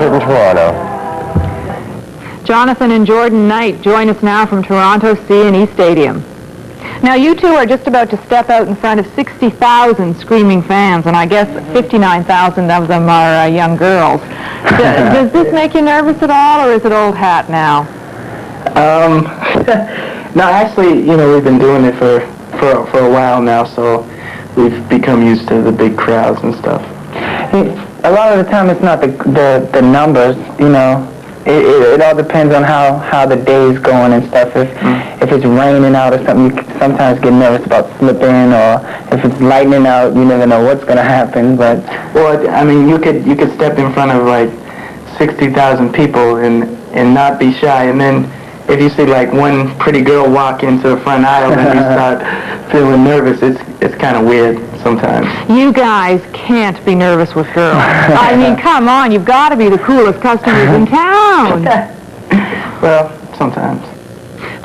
concert in Toronto. Jonathan and Jordan Knight join us now from Toronto C&E Stadium. Now, you two are just about to step out in front of 60,000 screaming fans, and I guess 59,000 of them are young girls. Does this make you nervous at all, or is it old hat now? No, actually, you know, we've been doing it for a while now, so we've become used to the big crowds and stuff. A lot of the time, it's not the numbers, you know. It all depends on how the day's going and stuff. If it's raining out or something, you can sometimes get nervous about slipping, or if it's lightning out, you never know what's going to happen. But well, I mean, you could step in front of like 60,000 people and not be shy, and then if you see like one pretty girl walk into the front aisle and you start feeling nervous, it's kind of weird sometimes. You guys can't be nervous with girls. I mean, come on, you've got to be the coolest customers in town. Well, sometimes.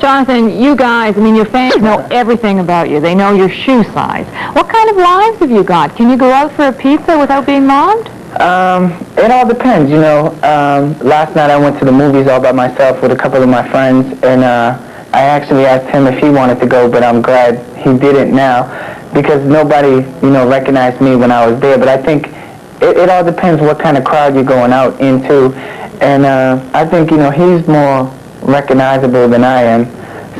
Jonathan, you guys, I mean, your fans know everything about you. They know your shoe size. What kind of lives have you got? Can you go out for a pizza without being mobbed? It all depends, you know. Last night I went to the movies all by myself with a couple of my friends, and I actually asked him if he wanted to go, but I'm glad he didn't now, because nobody, you know, recognized me when I was there. But I think it all depends what kind of crowd you're going out into, and I think, you know, he's more recognizable than I am.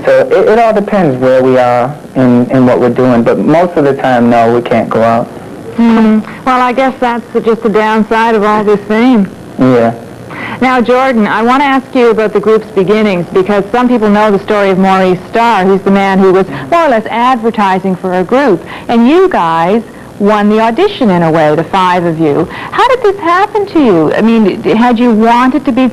So it all depends where we are and what we're doing, but most of the time, no, we can't go out. Well, I guess that's just the downside of all this fame. Yeah. Now, Jordan, I want to ask you about the group's beginnings, because some people know the story of Maurice Starr, who's the man who was more or less advertising for a group. And you guys won the audition in a way, the five of you. How did this happen to you? I mean, had you wanted to be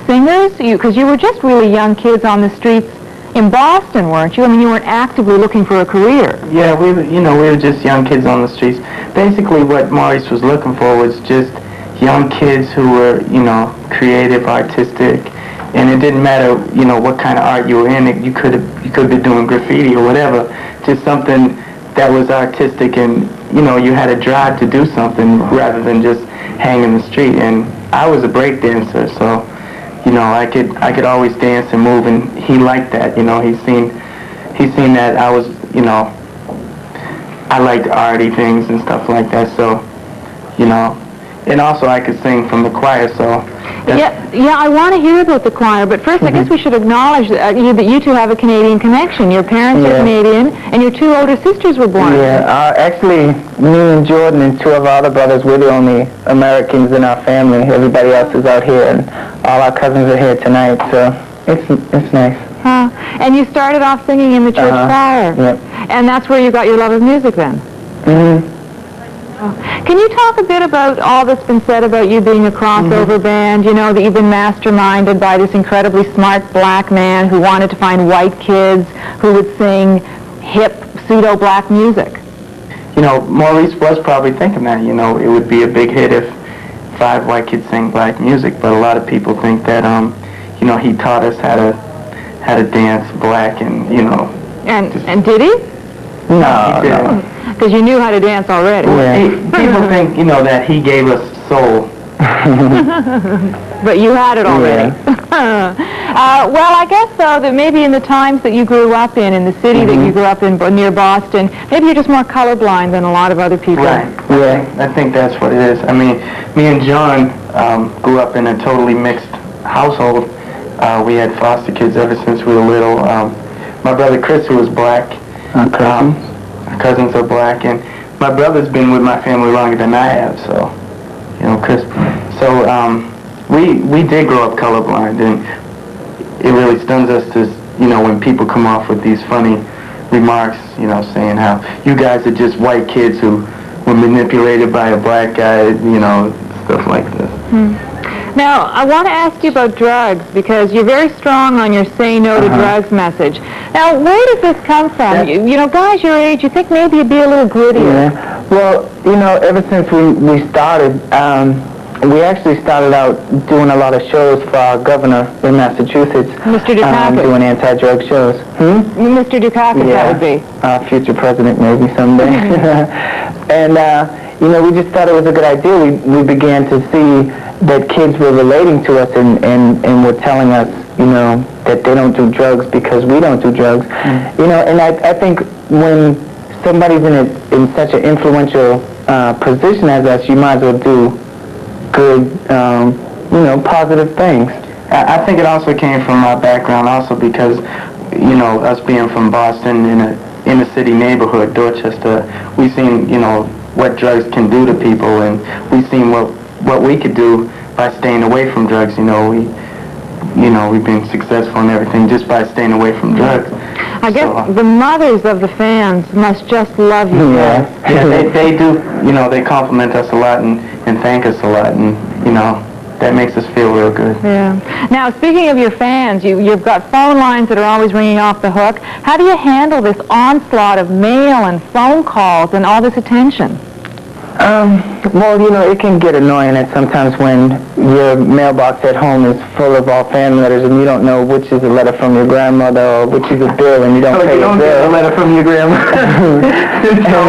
singers? Because you were just really young kids on the streets in Boston, weren't you? I mean, you weren't actively looking for a career. Yeah, we were just young kids on the streets. Basically, what Maurice was looking for was just young kids who were, you know, creative, artistic, and it didn't matter, you know, what kind of art you were in. You could be doing graffiti or whatever, just something that was artistic, and you know, you had a drive to do something rather than just hang in the street. And I was a break dancer, so, you know, I could always dance and move, and he liked that. You know, he's seen that I was, you know, I liked arty things and stuff like that. So, you know, and also I could sing from the choir. So yeah, I want to hear about the choir, but first I guess we should acknowledge that you two have a Canadian connection. Your parents are Canadian, and your two older sisters were born. Yeah, actually, me and Jordan and two of our other brothers, we're the only Americans in our family. Everybody else is out here, and all our cousins are here tonight, so it's nice. Huh. And you started off singing in the church choir. Yep. And that's where you got your love of music then? Mm-hmm. Can you talk a bit about all that's been said about you being a crossover band? You know, that you've been masterminded by this incredibly smart black man who wanted to find white kids who would sing hip, pseudo-black music. You know, Maurice was probably thinking that, you know, it would be a big hit if 5 white kids sang black music, but a lot of people think that, you know, he taught us how to dance black, and, you know. And did he? No, he didn't. Because you knew how to dance already. Yeah. People think, you know, that he gave us soul. But you had it already. Well, I guess, though, that maybe in the times that you grew up in the city that you grew up in near Boston, maybe you're just more colorblind than a lot of other people. Right. Yeah, I think that's what it is. I mean, me and John grew up in a totally mixed household. We had foster kids ever since we were little. My brother Chris, who was black, our cousins are black, and my brother's been with my family longer than I have, so, you know, Chris. So we did grow up colorblind, and it really stuns us to, you know, when people come off with these funny remarks, you know, saying how you guys are just white kids who were manipulated by a black guy, you know, stuff like this. Now, I want to ask you about drugs, because you're very strong on your say no to drugs message. Now, where does this come from? You know, guys your age, you think maybe you'd be a little grittier. Yeah. Well, you know, ever since we started, we actually started out doing a lot of shows for our governor in Massachusetts. Mr. Dukakis. Doing anti-drug shows. Mr. Dukakis, that would be. Future president, maybe someday. And, you know, we just thought it was a good idea. We began to see that kids were relating to us and were telling us, you know, that they don't do drugs because we don't do drugs. You know, and I think when somebody's in such an influential position as us, you might as well do good, you know, positive things. I think it also came from our background also because, you know, us being from Boston in a inner city neighborhood, Dorchester, we've seen, you know, what drugs can do to people, and we've seen what we could do by staying away from drugs. You know, we've been successful in everything just by staying away from drugs. I guess the mothers of the fans must just love you. Yeah, they do. You know, they compliment us a lot and thank us a lot, and you know, that makes us feel real good. Yeah. Now, speaking of your fans, you've got phone lines that are always ringing off the hook. How do you handle this onslaught of mail and phone calls and all this attention? Well, you know, it can get annoying at sometimes when your mailbox at home is full of all fan letters and you don't know which is a letter from your grandmother or which is a bill and you don't pay you don't the bill. get a letter from your grandma.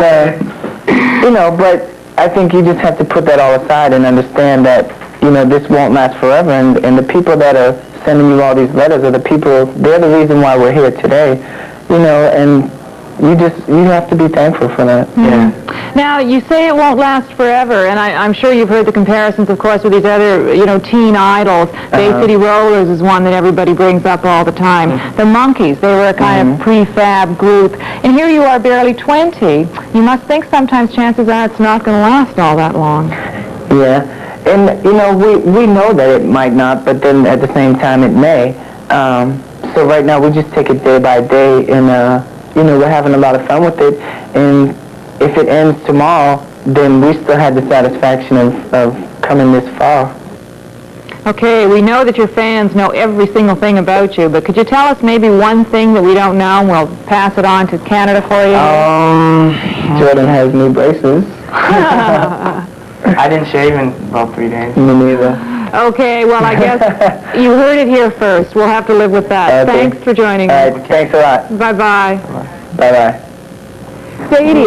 And, you know, but I think you just have to put that all aside and understand that, you know, this won't last forever, and the people that are sending you all these letters are the people, they're the reason why we're here today, you know, and you have to be thankful for that. Yeah. Now, you say it won't last forever, and I'm sure you've heard the comparisons, of course, with these other, you know, teen idols. Bay City Rollers is one that everybody brings up all the time. The Monkees, they were a kind of prefab group. And here you are, barely 20. You must think sometimes chances are it's not going to last all that long. Yeah. And, you know, we know that it might not, but then at the same time it may. So right now we just take it day by day, and, you know, we're having a lot of fun with it. And if it ends tomorrow, then we still had the satisfaction of coming this far. Okay, we know that your fans know every single thing about you, but could you tell us maybe one thing that we don't know, and we'll pass it on to Canada for you? Jordan has new braces. I didn't shave in about 3 days. Me neither. Okay, well, I guess you heard it here first. We'll have to live with that. Okay. Thanks for joining All us. right, thanks a lot. Bye-bye. Bye-bye. Sadie.